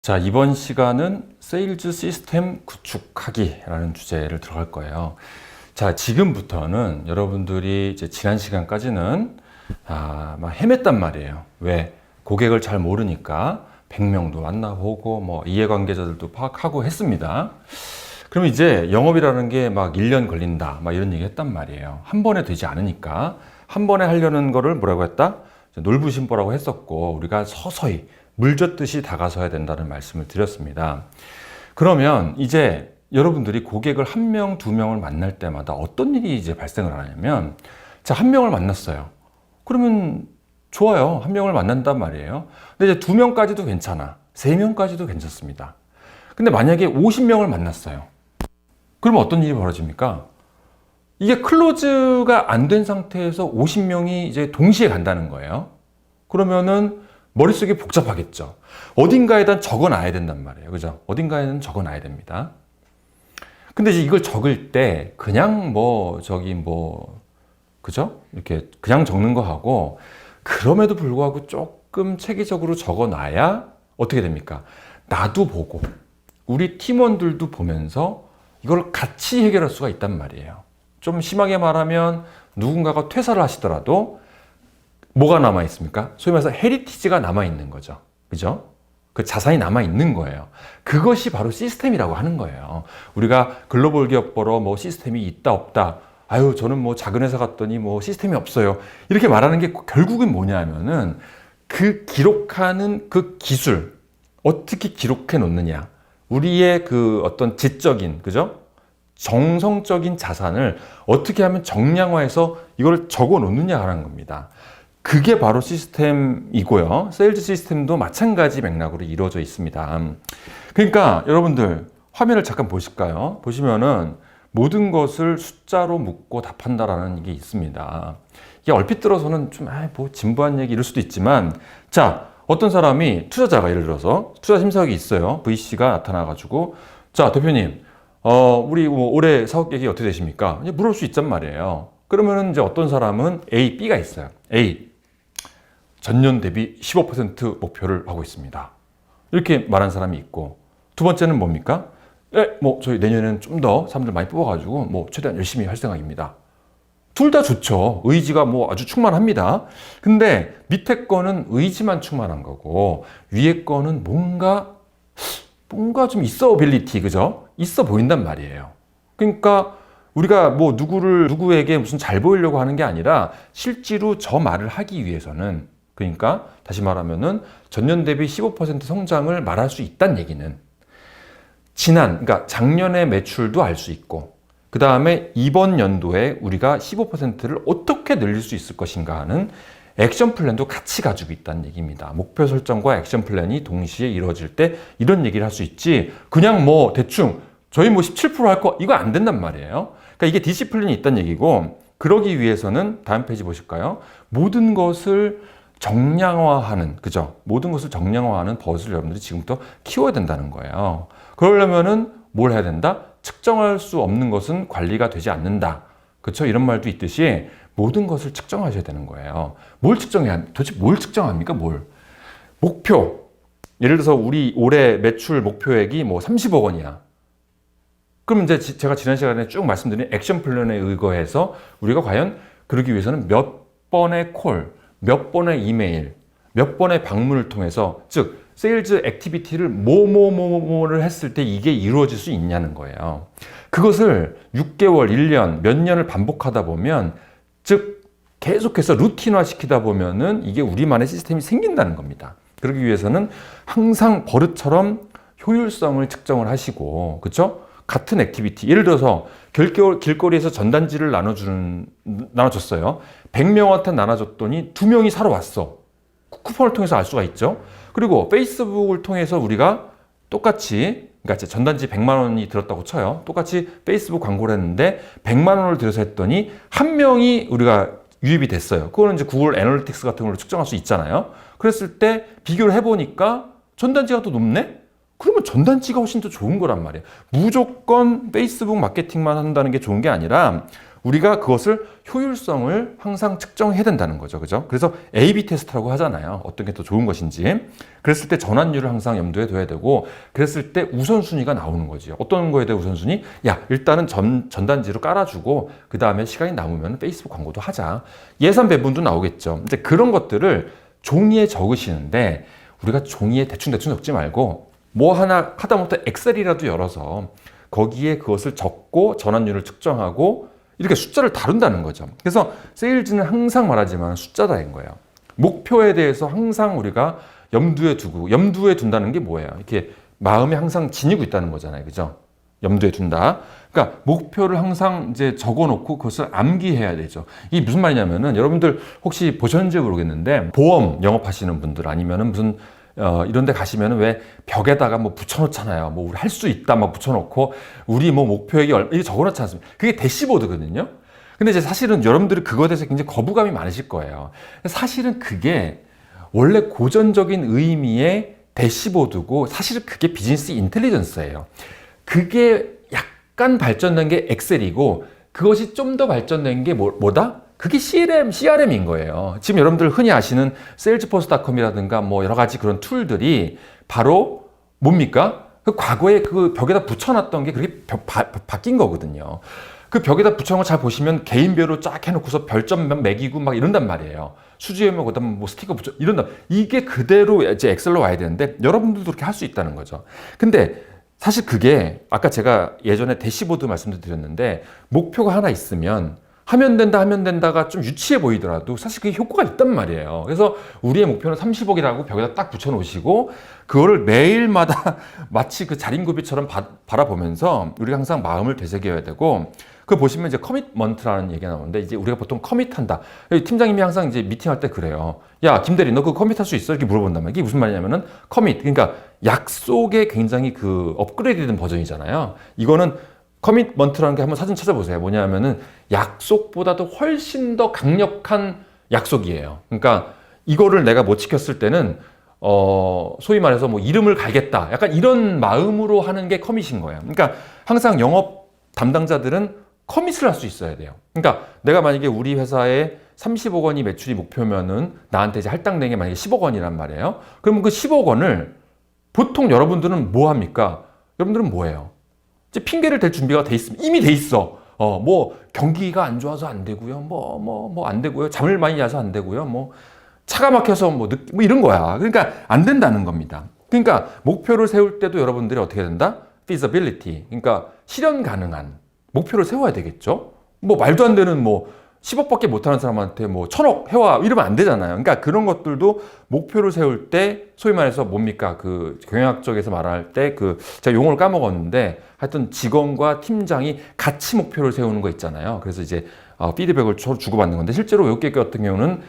자, 이번 시간은 세일즈 시스템 구축하기라는 주제를 들어갈 거예요. 자, 지금부터는 여러분들이 이제 지난 시간까지는 막 헤맸단 말이에요. 왜? 고객을 잘 모르니까 100명도 만나보고 뭐 이해관계자들도 파악하고 했습니다. 그럼 이제 영업이라는 게 막 1년 걸린다 막 이런 얘기 했단 말이에요. 한 번에 되지 않으니까 한 번에 하려는 거를 뭐라고 했다? 놀부심보라고 했었고, 우리가 서서히 물 젓듯이 다가서야 된다는 말씀을 드렸습니다. 그러면 이제 여러분들이 고객을 한 명, 두 명을 만날 때마다 어떤 일이 이제 발생을 하냐면, 자, 한 명을 만났어요. 그러면 좋아요. 한 명을 만난단 말이에요. 근데 이제 두 명까지도 괜찮아. 세 명까지도 괜찮습니다. 근데 만약에 50명을 만났어요. 그러면 어떤 일이 벌어집니까? 이게 클로즈가 안 된 상태에서 50명이 이제 동시에 간다는 거예요. 그러면은 머릿속이 복잡하겠죠. 어딘가에다 적어놔야 된단 말이에요. 그죠? 어딘가에는 적어놔야 됩니다. 근데 이제 이걸 적을 때 그냥 그죠? 이렇게 그냥 적는 거 하고, 그럼에도 불구하고 조금 체계적으로 적어놔야 어떻게 됩니까? 나도 보고 우리 팀원들도 보면서 이걸 같이 해결할 수가 있단 말이에요. 좀 심하게 말하면 누군가가 퇴사를 하시더라도 뭐가 남아있습니까? 소위 말해서 헤리티지가 남아있는 거죠. 그죠? 그 자산이 남아있는 거예요. 그것이 바로 시스템이라고 하는 거예요. 우리가 글로벌 기업 보러 뭐 시스템이 있다 없다. 아유, 저는 뭐 작은 회사 갔더니 뭐 시스템이 없어요. 이렇게 말하는 게 결국은 뭐냐면은 그 기록하는 그 기술, 어떻게 기록해 놓느냐. 우리의 그 어떤 지적인, 그죠? 정성적인 자산을 어떻게 하면 정량화해서 이걸 적어 놓느냐 하는 겁니다. 그게 바로 시스템이고요. 세일즈 시스템도 마찬가지 맥락으로 이루어져 있습니다. 그러니까 여러분들 화면을 잠깐 보실까요? 보시면은 모든 것을 숫자로 묻고 답한다라는 게 있습니다. 이게 얼핏 들어서는 좀 진부한 얘기 이럴 수도 있지만, 자, 어떤 사람이 투자자가 예를 들어서 투자 심사역이 있어요. VC가 나타나가지고, 자, 대표님, 우리 뭐 올해 사업 계획이 어떻게 되십니까? 이제 물을 수 있단 말이에요. 그러면은 이제 어떤 사람은 A, B가 있어요. A, 전년 대비 15% 목표를 하고 있습니다. 이렇게 말한 사람이 있고, 두 번째는 뭡니까? 저희 내년에는 좀 더 사람들 많이 뽑아가지고 뭐 최대한 열심히 할 생각입니다. 둘 다 좋죠. 의지가 뭐 아주 충만합니다. 근데 밑에 거는 의지만 충만한 거고, 위에 거는 뭔가 좀 있어 빌리티, 그죠? 있어 보인단 말이에요. 그러니까 우리가 뭐 누구에게 무슨 잘 보이려고 하는 게 아니라 실제로 저 말을 하기 위해서는, 그러니까 다시 말하면은 전년 대비 15% 성장을 말할 수 있다는 얘기는 그러니까 작년의 매출도 알 수 있고, 그 다음에 이번 연도에 우리가 15%를 어떻게 늘릴 수 있을 것인가 하는 액션 플랜도 같이 가지고 있다는 얘기입니다. 목표 설정과 액션 플랜이 동시에 이루어질 때 이런 얘기를 할 수 있지, 그냥 뭐 대충 저희 뭐 17% 할 거, 이거 안 된단 말이에요. 그러니까 이게 디시플린이 있다는 얘기고, 그러기 위해서는 다음 페이지 보실까요? 모든 것을 정량화하는, 그죠? 모든 것을 정량화하는 버릇을 여러분들이 지금부터 키워야 된다는 거예요. 그러려면은 뭘 해야 된다? 측정할 수 없는 것은 관리가 되지 않는다. 그렇죠? 이런 말도 있듯이 모든 것을 측정하셔야 되는 거예요. 도대체 뭘 측정합니까? 목표. 예를 들어서 우리 올해 매출 목표액이 뭐 30억 원이야. 그럼 이제 제가 지난 시간에 쭉 말씀드린 액션 플랜에 의거해서 우리가 과연 그러기 위해서는 몇 번의 콜, 몇 번의 이메일, 몇 번의 방문을 통해서, 즉 세일즈 액티비티를 뭐를 했을 때 이게 이루어질 수 있냐는 거예요. 그것을 6개월, 1년, 몇 년을 반복하다 보면, 즉 계속해서 루틴화 시키다 보면은 이게 우리만의 시스템이 생긴다는 겁니다. 그러기 위해서는 항상 버릇처럼 효율성을 측정을 하시고, 그렇죠? 같은 액티비티, 예를 들어서 길거리에서 전단지를 나눠줬어요. 100명한테 나눠줬더니 2명이 사러 왔어. 쿠폰을 통해서 알 수가 있죠. 그리고 페이스북을 통해서 우리가 똑같이, 그러니까 전단지 100만 원이 들었다고 쳐요. 똑같이 페이스북 광고를 했는데 100만 원을 들여서 했더니 한 명이 우리가 유입이 됐어요. 그거는 이제 구글 애널리틱스 같은 걸로 측정할 수 있잖아요. 그랬을 때 비교를 해보니까 전단지가 더 높네? 그러면 전단지가 훨씬 더 좋은 거란 말이에요. 무조건 페이스북 마케팅만 한다는 게 좋은 게 아니라 우리가 그것을 효율성을 항상 측정해야 된다는 거죠. 그죠? 그래서 A-B 테스트라고 하잖아요. 어떤 게 더 좋은 것인지. 그랬을 때 전환율을 항상 염두에 둬야 되고, 그랬을 때 우선순위가 나오는 거죠. 어떤 거에 대해 우선순위? 야, 일단은 전단지로 깔아주고, 그 다음에 시간이 남으면 페이스북 광고도 하자. 예산 배분도 나오겠죠. 이제 그런 것들을 종이에 적으시는데, 우리가 종이에 대충 적지 말고, 뭐 하나 하다못해 엑셀이라도 열어서 거기에 그것을 적고 전환율을 측정하고 이렇게 숫자를 다룬다는 거죠. 그래서 세일즈는 항상 말하지만 숫자다인 거예요. 목표에 대해서 항상 우리가 염두에 둔다는 게 뭐예요? 이렇게 마음에 항상 지니고 있다는 거잖아요. 그죠? 염두에 둔다. 그러니까 목표를 항상 이제 적어 놓고 그것을 암기해야 되죠. 이게 무슨 말이냐면은 여러분들 혹시 보셨는지 모르겠는데 보험 영업하시는 분들 아니면은 무슨 이런 데 가시면은 왜 벽에다가 뭐 붙여놓잖아요. 뭐 우리 할 수 있다 막 붙여놓고 우리 뭐 목표액이 얼마 이게 적어놓지 않습니까? 그게 대시보드거든요. 근데 이제 사실은 여러분들이 그거에 대해서 굉장히 거부감이 많으실 거예요. 사실은 그게 원래 고전적인 의미의 대시보드고 사실은 그게 비즈니스 인텔리전스예요. 그게 약간 발전된 게 엑셀이고 그것이 좀 더 발전된 게 뭐다? 그게 CRM인 거예요. 지금 여러분들 흔히 아시는 salesforce.com이라든가 뭐 여러 가지 그런 툴들이 바로 뭡니까? 그 과거에 그 벽에다 붙여놨던 게 그렇게 바뀐 거거든요. 그 벽에다 붙여놓은 거 잘 보시면 개인별로 쫙 해놓고서 별점 매기고 막 이런단 말이에요. 수지에면 그다음에 뭐 스티커 붙여 이런다. 이게 그대로 이제 엑셀로 와야 되는데 여러분들도 그렇게 할 수 있다는 거죠. 근데 사실 그게 아까 제가 예전에 대시보드 말씀도 드렸는데 목표가 하나 있으면 하면 된다가 좀 유치해 보이더라도 사실 그게 효과가 있단 말이에요. 그래서 우리의 목표는 30억이라고 벽에다 딱 붙여 놓으시고 그거를 매일마다 마치 그 자린고비처럼 바라보면서 우리가 항상 마음을 되새겨야 되고 그 보시면 이제 커밋먼트라는 얘기가 나오는데 이제 우리가 보통 커밋한다. 팀장님이 항상 이제 미팅할 때 그래요. 야, 김대리 너 그거 커밋할 수 있어? 이렇게 물어본단 말이에요. 이게 무슨 말이냐면은 커밋. 그러니까 약속의 굉장히 그 업그레이드된 버전이잖아요. 이거는 커밋먼트라는 게 한번 사진 찾아보세요. 뭐냐면은 약속보다도 훨씬 더 강력한 약속이에요. 그러니까 이거를 내가 못 지켰을 때는 소위 말해서 뭐 이름을 갈겠다. 약간 이런 마음으로 하는 게 커밋인 거예요. 그러니까 항상 영업 담당자들은 커밋을 할 수 있어야 돼요. 그러니까 내가 만약에 우리 회사에 30억 원이 매출이 목표면은 나한테 이제 할당된 게 만약에 10억 원이란 말이에요. 그러면 그 10억 원을 보통 여러분들은 뭐 합니까? 여러분들은 뭐예요? 이제 핑계를 댈 준비가 돼 있으면 이미 돼 있어. 뭐 경기가 안 좋아서 안 되고요. 뭐 안 되고요. 잠을 많이 자서 안 되고요. 뭐 차가 막혀서 뭐 이런 거야. 그러니까 안 된다는 겁니다. 그러니까 목표를 세울 때도 여러분들이 어떻게 된다? feasibility. 그러니까 실현 가능한 목표를 세워야 되겠죠. 뭐 말도 안 되는 뭐 10억밖에 못하는 사람한테 뭐 1000억 해와 이러면 안 되잖아요. 그러니까 그런 것들도 목표를 세울 때 소위 말해서 뭡니까 그 경영학적에서 말할 때 그 제가 용어를 까먹었는데 하여튼 직원과 팀장이 같이 목표를 세우는 거 있잖아요. 그래서 이제 피드백을 주고받는 건데 실제로 외국계 같은 경우는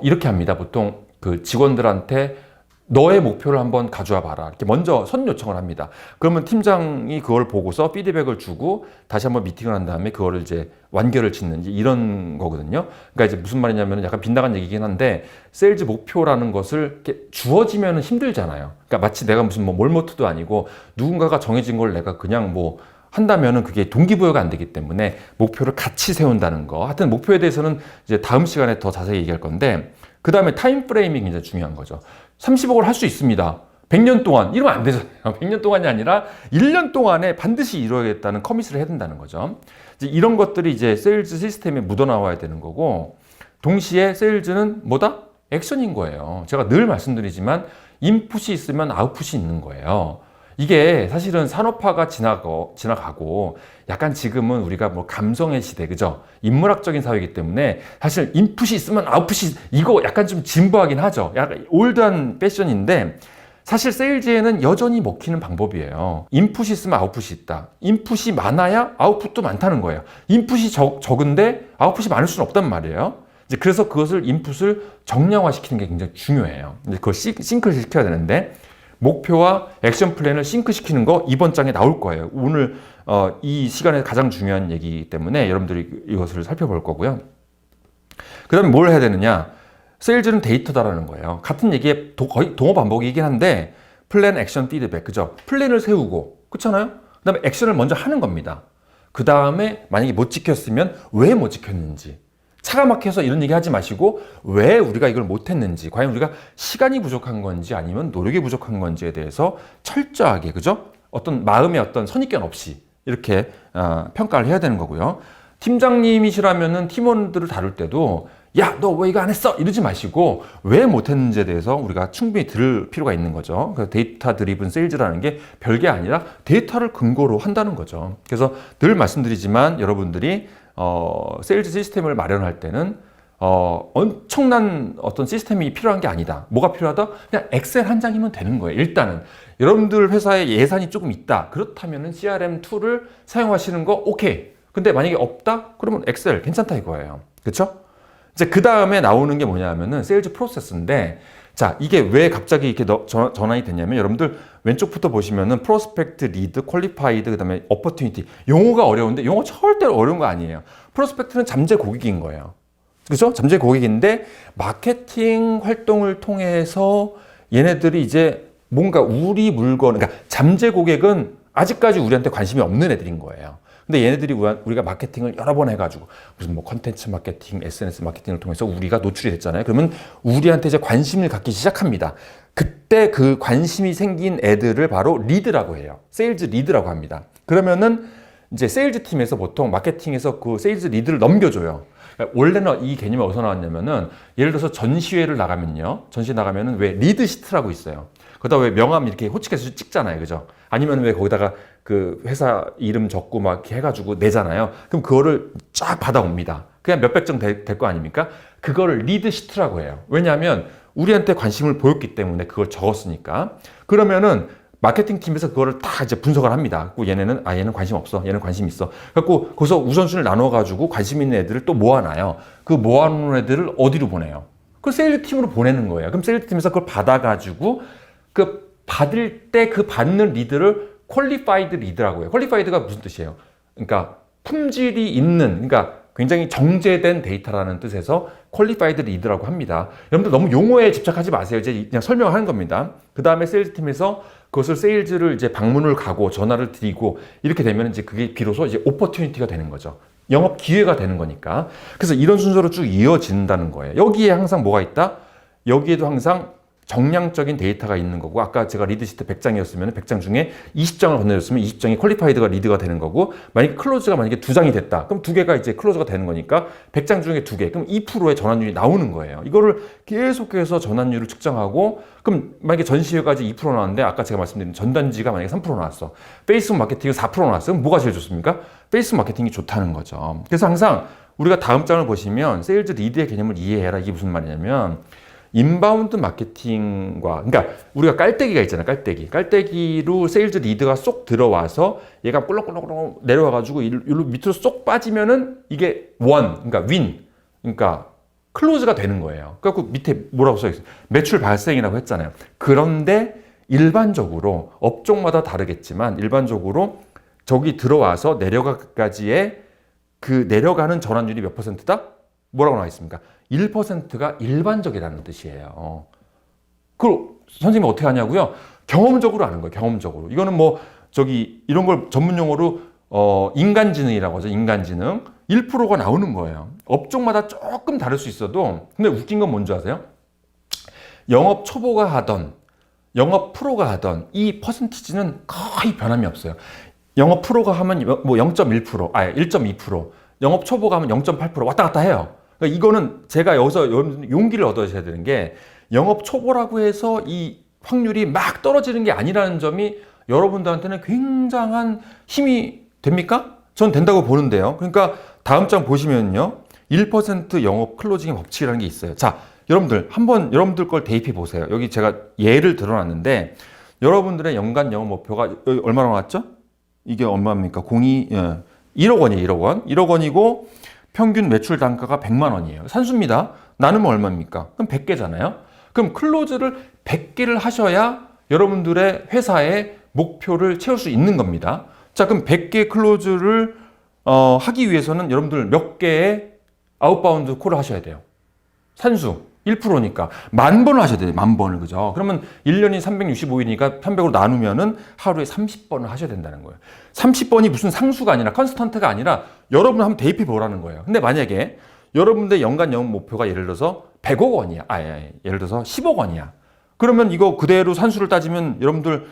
이렇게 합니다. 보통 그 직원들한테 너의 목표를 한번 가져와 봐라. 이렇게 먼저 선 요청을 합니다. 그러면 팀장이 그걸 보고서 피드백을 주고 다시 한번 미팅을 한 다음에 그거를 이제 완결을 짓는 이런 거거든요. 그러니까 이제 무슨 말이냐면 약간 빗나간 얘기긴 한데 세일즈 목표라는 것을 이렇게 주어지면 힘들잖아요. 그러니까 마치 내가 무슨 뭐 몰모트도 아니고 누군가가 정해진 걸 내가 그냥 뭐 한다면은 그게 동기부여가 안 되기 때문에 목표를 같이 세운다는 거. 하여튼 목표에 대해서는 이제 다음 시간에 더 자세히 얘기할 건데 그 다음에 타임 프레임이 굉장히 중요한 거죠. 30억을 할 수 있습니다. 100년 동안 이러면 안 되잖아요. 100년 동안이 아니라 1년 동안에 반드시 이루어야겠다는 커밋을 해야 된다는 거죠. 이제 이런 것들이 이제 세일즈 시스템에 묻어나와야 되는 거고 동시에 세일즈는 뭐다? 액션인 거예요. 제가 늘 말씀드리지만 인풋이 있으면 아웃풋이 있는 거예요. 이게 사실은 산업화가 지나가고 약간 지금은 우리가 뭐 감성의 시대, 그죠? 인문학적인 사회이기 때문에 사실 인풋이 있으면 아웃풋이 이거 약간 좀 진부하긴 하죠. 약간 올드한 패션인데 사실 세일즈에는 여전히 먹히는 방법이에요. 인풋이 있으면 아웃풋이 있다. 인풋이 많아야 아웃풋도 많다는 거예요. 인풋이 적은데 아웃풋이 많을 수는 없단 말이에요. 이제 그래서 그것을 인풋을 정량화시키는 게 굉장히 중요해요. 이제 그걸 싱크를 시켜야 되는데 목표와 액션 플랜을 싱크시키는 거 이번 장에 나올 거예요. 오늘 이 시간에 가장 중요한 얘기이기 때문에 여러분들이 이것을 살펴볼 거고요. 그 다음에 뭘 해야 되느냐? 세일즈는 데이터다라는 거예요. 같은 얘기에 거의 동어 반복이긴 한데 플랜, 액션, 피드백, 그죠? 플랜을 세우고, 그렇잖아요? 그 다음에 액션을 먼저 하는 겁니다. 그 다음에 만약에 못 지켰으면 왜 못 지켰는지, 차가 막혀서 이런 얘기 하지 마시고 왜 우리가 이걸 못했는지, 과연 우리가 시간이 부족한 건지 아니면 노력이 부족한 건지에 대해서 철저하게, 그죠? 어떤 마음의 어떤 선입견 없이 이렇게 평가를 해야 되는 거고요. 팀장님이시라면은 팀원들을 다룰 때도 야, 너 왜 이거 안 했어? 이러지 마시고 왜 못했는지에 대해서 우리가 충분히 들을 필요가 있는 거죠. 그래서 데이터 드리븐 세일즈라는 게 별게 아니라 데이터를 근거로 한다는 거죠. 그래서 늘 말씀드리지만 여러분들이 세일즈 시스템을 마련할 때는 엄청난 어떤 시스템이 필요한 게 아니다. 뭐가 필요하다? 그냥 엑셀 한 장이면 되는 거예요. 일단은 여러분들 회사에 예산이 조금 있다. 그렇다면은 CRM 툴을 사용하시는 거 오케이. 근데 만약에 없다? 그러면 엑셀 괜찮다 이거예요. 그렇죠? 이제 그 다음에 나오는 게 뭐냐면은 세일즈 프로세스인데, 자, 이게 왜 갑자기 이렇게 전환이 됐냐면 여러분들 왼쪽부터 보시면은 프로스펙트, 리드, 퀄리파이드, 그 다음에 어퍼튜니티. 용어가 어려운데 용어 절대로 어려운 거 아니에요. 프로스펙트는 잠재 고객인 거예요. 그죠? 잠재 고객인데 마케팅 활동을 통해서 얘네들이 이제 뭔가 우리 물건, 그러니까 잠재 고객은 아직까지 우리한테 관심이 없는 애들인 거예요. 근데 얘네들이 우리가 마케팅을 여러 번 해가지고 무슨 뭐 컨텐츠 마케팅, SNS 마케팅을 통해서 우리가 노출이 됐잖아요. 그러면 우리한테 이제 관심을 갖기 시작합니다. 그때 그 관심이 생긴 애들을 바로 리드라고 해요. 세일즈 리드라고 합니다. 그러면은 이제 세일즈 팀에서 보통 마케팅에서 그 세일즈 리드를 넘겨줘요. 원래는 이 개념이 어디서 나왔냐면은 예를 들어서 전시회를 나가면요. 전시회 나가면은 왜 리드 시트라고 있어요. 거기다 왜 명함 이렇게 호칭해서 찍잖아요. 그죠? 아니면 왜 거기다가 그 회사 이름 적고 막 이렇게 해가지고 내잖아요. 그럼 그거를 쫙 받아옵니다. 그냥 몇백 장 될 거 아닙니까? 그거를 리드 시트라고 해요. 왜냐하면 우리한테 관심을 보였기 때문에 그걸 적었으니까. 그러면은 마케팅 팀에서 그거를 다 이제 분석을 합니다. 얘네는 얘는 관심 없어, 얘는 관심 있어. 그래갖고 거기서 우선순위를 나눠가지고 관심 있는 애들을 또 모아놔요. 그 모아놓은 애들을 어디로 보내요? 그 세일즈 팀으로 보내는 거예요. 그럼 세일즈 팀에서 그걸 받아가지고 그 받을 때 그 받는 리드를 퀄리파이드 리드라고 해요. 퀄리파이드가 무슨 뜻이에요? 그러니까 품질이 있는, 그러니까 굉장히 정제된 데이터라는 뜻에서 퀄리파이드 리드라고 합니다. 여러분들 너무 용어에 집착하지 마세요. 이제 그냥 설명을 하는 겁니다. 그 다음에 세일즈 팀에서 그것을 세일즈를 이제 방문을 가고 전화를 드리고 이렇게 되면 이제 그게 비로소 이제 오퍼튜니티가 되는 거죠. 영업 기회가 되는 거니까. 그래서 이런 순서로 쭉 이어진다는 거예요. 여기에 항상 뭐가 있다? 여기에도 항상 정량적인 데이터가 있는 거고, 아까 제가 리드시트 100장이었으면 100장 중에 20장을 건네줬으면 20장이 퀄리파이드가 리드가 되는 거고, 만약에 클로즈가 만약에 2장이 됐다. 그럼 2개가 이제 클로즈가 되는 거니까 100장 중에 2개. 그럼 2%의 전환율이 나오는 거예요. 이거를 계속해서 전환율을 측정하고, 그럼 만약에 전시회까지 2% 나왔는데 아까 제가 말씀드린 전단지가 만약에 3% 나왔어. 페이스북 마케팅이 4% 나왔어. 그럼 뭐가 제일 좋습니까? 페이스북 마케팅이 좋다는 거죠. 그래서 항상 우리가 다음 장을 보시면 세일즈 리드의 개념을 이해해라. 이게 무슨 말이냐면 인바운드 마케팅과, 그러니까 우리가 깔때기가 있잖아요. 깔때기로 세일즈 리드가 쏙 들어와서 얘가 꿀렁꿀렁 내려와가지고 이로 밑으로 쏙 빠지면은 이게 그러니까 윈, 그러니까 클로즈가 되는 거예요. 그래갖고 밑에 뭐라고 써있어요? 매출 발생이라고 했잖아요. 그런데 일반적으로 업종마다 다르겠지만 일반적으로 저기 들어와서 내려가기까지의 그 내려가는 전환율이 몇 %다? 뭐라고 나와 있습니까? 1%가 일반적이라는 뜻이에요. 그걸 선생님이 어떻게 하냐고요? 경험적으로 아는 거예요. 경험적으로. 이거는 뭐 이런 걸 전문 용어로 인간지능이라고 하죠. 인간지능. 1%가 나오는 거예요. 업종마다 조금 다를 수 있어도, 근데 웃긴 건 뭔지 아세요? 영업 초보가 하던 영업 프로가 하던 이 퍼센티지는 거의 변함이 없어요. 영업 프로가 하면 뭐 0.1%, 1.2%, 영업 초보가 하면 0.8% 왔다 갔다 해요. 그러니까 이거는 제가 여기서 용기를 얻으셔야 되는 게, 영업 초보라고 해서 이 확률이 막 떨어지는 게 아니라는 점이 여러분들한테는 굉장한 힘이 됩니까? 전 된다고 보는데요. 그러니까 다음 장 보시면요. 1% 영업 클로징의 법칙이라는 게 있어요. 자, 여러분들 한번 여러분들 걸 대입해 보세요. 여기 제가 예를 들어놨는데 여러분들의 연간 영업 목표가 여기 얼마나 나왔죠? 이게 얼마입니까? 1억 원이에요. 1억 원. 1억 원이고 평균 매출 단가가 100만 원이에요. 산수입니다. 나누면 얼마입니까? 그럼 100개잖아요. 그럼 클로즈를 100개를 하셔야 여러분들의 회사의 목표를 채울 수 있는 겁니다. 자, 그럼 100개 클로즈를 하기 위해서는 여러분들 몇 개의 아웃바운드 콜을 하셔야 돼요? 산수. 1%니까 만 번을 하셔야 돼요. 만 번을. 그죠? 그러면 1년이 365일이니까 1100으로 나누면은 하루에 30번을 하셔야 된다는 거예요. 30번이 무슨 상수가 아니라 컨스턴트가 아니라 여러분 한번 대입해 보라는 거예요. 근데 만약에 여러분들 연간 영업 목표가 예를 들어서 100억 원이야. 예를 들어서 10억 원이야. 그러면 이거 그대로 산수를 따지면 여러분들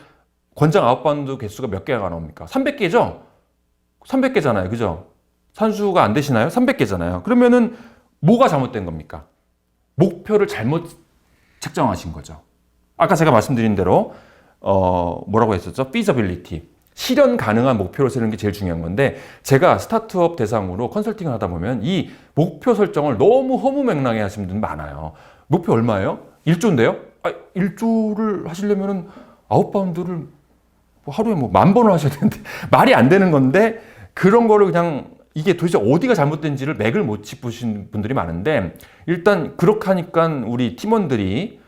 권장 아웃바운드 개수가 몇 개가 나옵니까? 300개죠? 300개잖아요. 그죠? 산수가 안 되시나요? 300개잖아요. 그러면은 뭐가 잘못된 겁니까? 목표를 잘못 책정하신 거죠. 아까 제가 말씀드린 대로 뭐라고 했었죠? feasibility. 실현 가능한 목표를 세우는 게 제일 중요한 건데 제가 스타트업 대상으로 컨설팅을 하다 보면 이 목표 설정을 너무 허무맹랑해 하시는 분들 많아요. 목표 얼마예요? 1조인데요? 1조를 하시려면은 아웃바운드를 하루에 뭐 10,000번을 하셔야 되는데 말이 안 되는 건데 그런 거를 그냥 이게 도대체 어디가 잘못된지를 맥을 못 짚으신 분들이 많은데 일단 그렇게 하니까 우리 팀원들이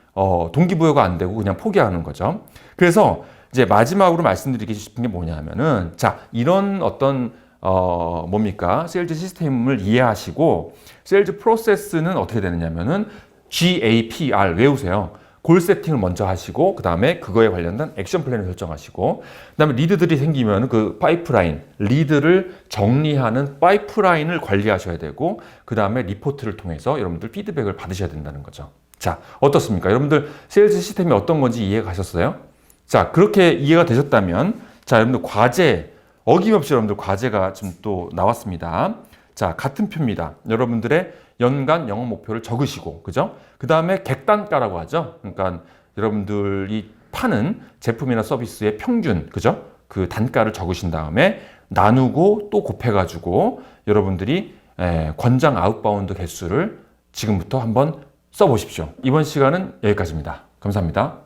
동기부여가 안 되고 그냥 포기하는 거죠. 그래서 이제 마지막으로 말씀드리고 싶은 게 뭐냐면은 자 이런 어떤 뭡니까 세일즈 시스템을 이해하시고 세일즈 프로세스는 어떻게 되느냐면은 GAPR 외우세요. 골 세팅을 먼저 하시고 그 다음에 그거에 관련된 액션 플랜을 설정하시고 그 다음에 리드들이 생기면 그 파이프라인 리드를 정리하는 파이프라인을 관리하셔야 되고 그 다음에 리포트를 통해서 여러분들 피드백을 받으셔야 된다는 거죠. 자 어떻습니까? 여러분들 세일즈 시스템이 어떤 건지 이해가 가셨어요? 자 그렇게 이해가 되셨다면 자 여러분들 과제 어김없이 여러분들 과제가 지금 또 나왔습니다. 자 같은 표입니다. 여러분들의 연간 영업 목표를 적으시고 그죠? 그 다음에 객단가라고 하죠. 그러니까 여러분들이 파는 제품이나 서비스의 평균 그죠? 그 단가를 적으신 다음에 나누고 또 곱해가지고 여러분들이 권장 아웃바운드 개수를 지금부터 한번 써보십시오. 이번 시간은 여기까지입니다. 감사합니다.